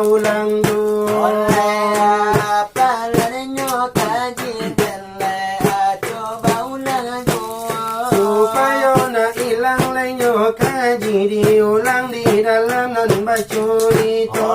ulang dulu. Supaya na ilang lenyo kaji diulang di dalam nan baca itu.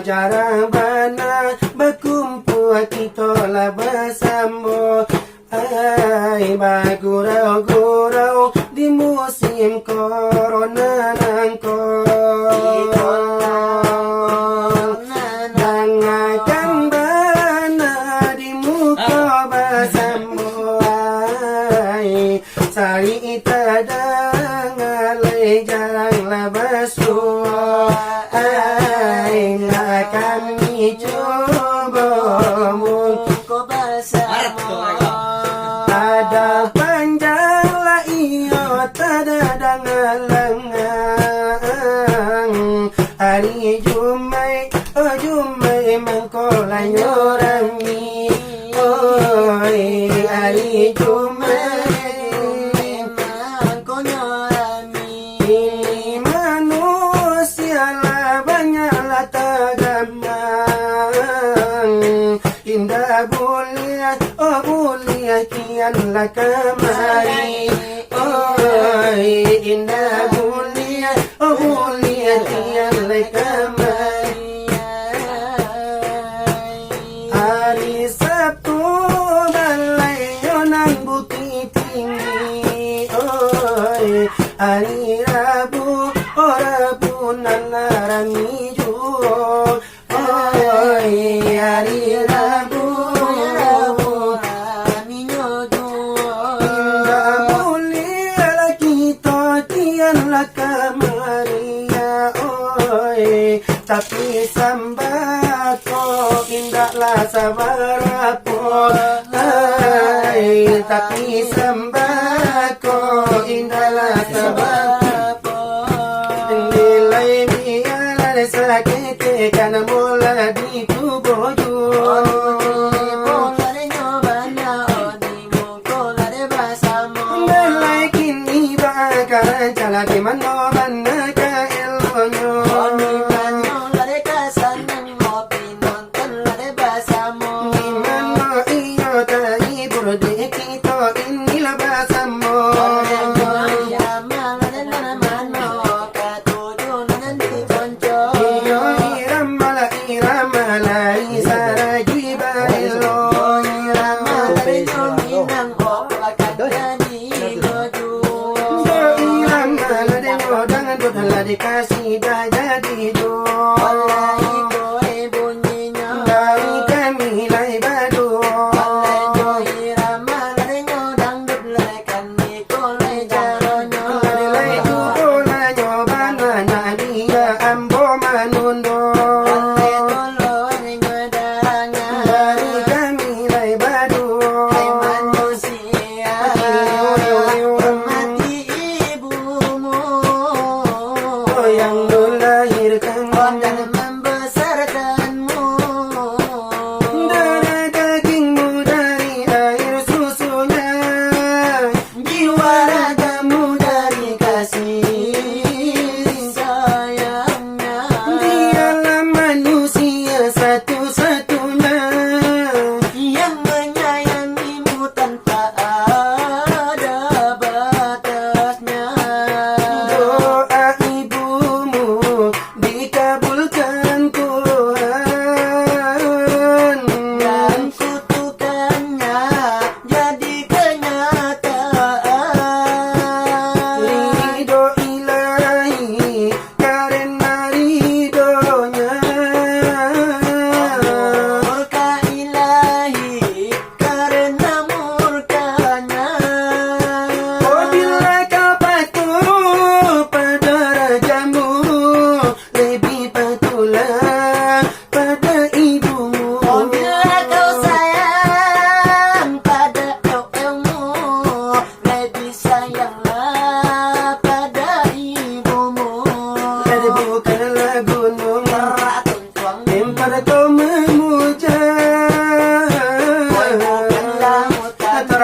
Jarang bana berkumpul kita lah bersama. Hai bagurau-gurau di musim corona nangko. Dangakan bana di muka bersama. Hai sari ita dangalai jaranglah bersuah. Kami coba muka bersama. Ada panjang lah iyo tada dangalangang. Hari Jumai, oh Jumai mangkola nyorangi. Oi hari Jumai mangko nyorangi. Ini manusia lah banyak lah indah bulia, oh bulia kianlah kemari. Oh indah bulia, oh bulia kianlah kemari. Hari Sabtu balai nang bukit tinggi. Oh hari Rabu, oh Rabu nan larang hijau. Hari Rabu, kami nyodo. Indah mulia lah kita tianlah kemaria. Oi, tapi sambako indahlah sabarapo. Hai, tapi sambako indahlah sabarapo. Nilai biarlah sakit karena mula di tubuh Jala di mana mana ke elonyo. Di mana iyo terhibur di kita inilah bersama. Iyo irama la isara jiba elo. Dikasih dah jadi dua. Wallahi bunyinya dari kami lai badu. Wallahi irama larenyo dangdut lekan nikolai jaronyo. Lai jukolanyo banana dia ambo manundo. Wallahi tolonyo darangnya dari kami lai badu. Hai manusia hormati ibumu yang melahirkan.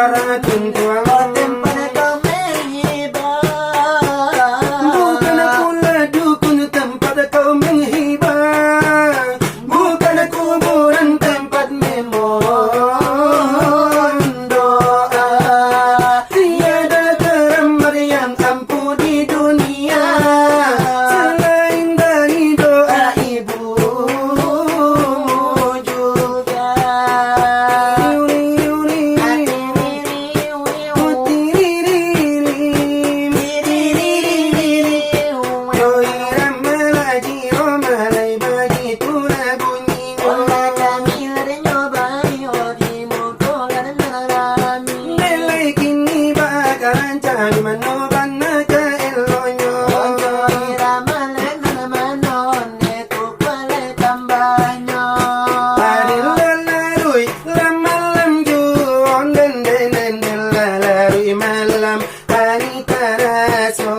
para tuntuang. Tempat kau menghibah. Bukan aku ladukun tempat kau menghibah. Bukan kuburan tempat memohon doa. Tiada terembar yang ampuh di dunia selain dari doa ibumu juga. Malam hari teraso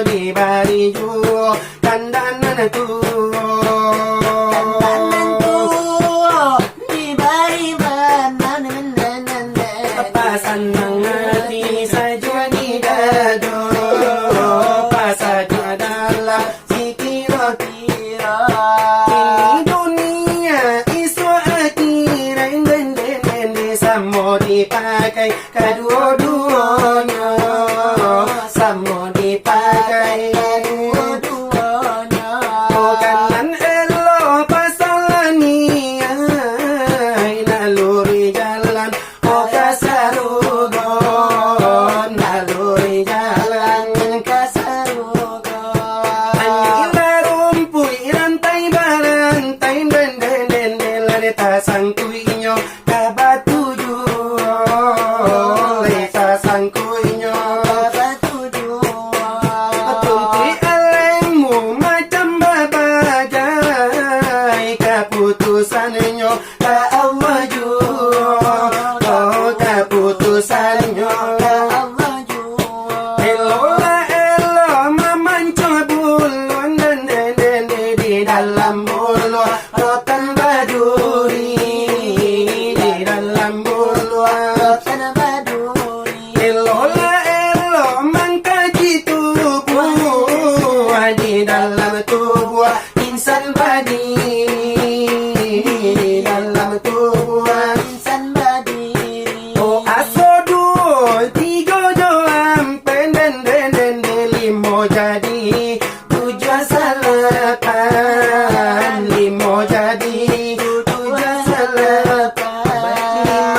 di bari juo kandanan tuo Di bari banan pasan mengerti saja di dado pasaja adalah sikiro-kiro ini dunia isu akhirat den samo dipakai kedua-duanya samo dipakai kedua-duanya. bukan elo pasal ni naluri jalan kasarugon naluri jalan Kasarugon. anila rumpui rantai barantai den leta sangkuinyo kabatuju leta sangkuinyo Tumpi alemu macam babagai keputusannya ka Allah juga keputusannya Elola elo mamancung buluan den di dalam bulu rotan baduri di dalam bulu Elola elo mengkaji tubuh di dalam tubuh insan badi di dalam tubuh Oh asodu tiga doang penden den limo jadi tujuh salapan limo jadi tujuh salapan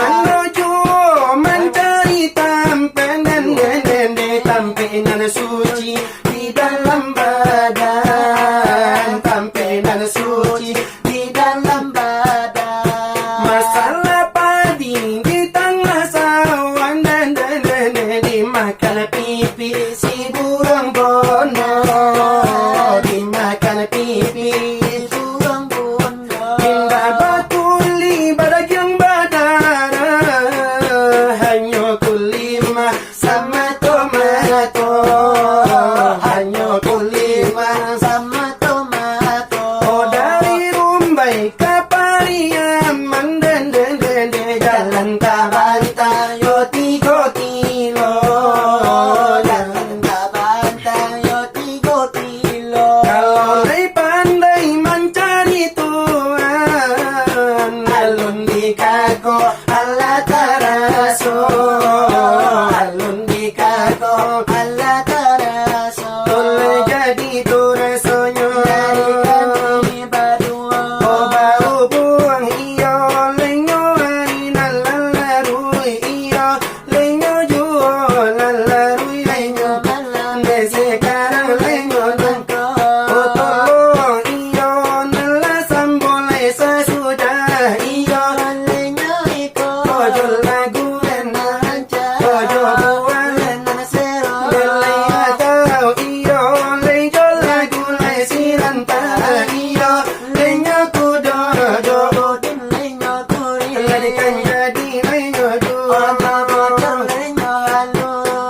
lima juo mencari tampen den tampinan suci di dalam badan tampinan suci di dalam badan masalah padi di tengah sawan dan dimakan pipi si burung bono dimakan pipi pindah batuli badak yang badara hanya kulima sama tomato hanya kulima oh dari Rumbai ke Pariaman den jalan kabanta yo 3 kilo jalan kalau lai pandai mencari Tuhan alun di kago ala taraso alun di kago tolong jadi turasonya oh bau buang iyo lenyo ari lalarui iyo lenyo juo lalarui lenyo de sekarang lenyo nangko oh tolong iyo nala sambole sesudah iyo ojo lagu enak ojo buang lelai atau iyo lejo lagu lai siranta iyo lenyo kudo larikan jadi lenyo juo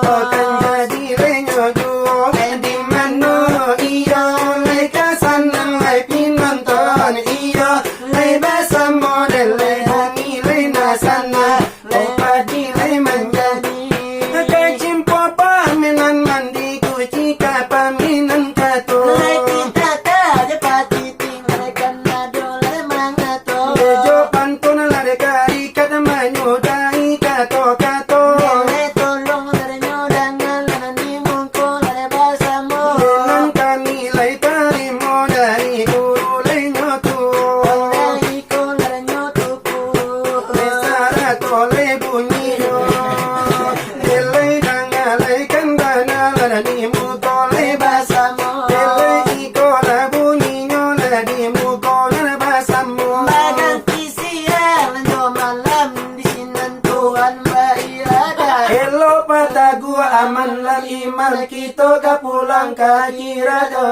akan jadi lenyo juo di mano iyo lai kasanang lai pinonton iyo lai basa model lai hangi lai nasana lai padi Ito ka pulang ka Kirado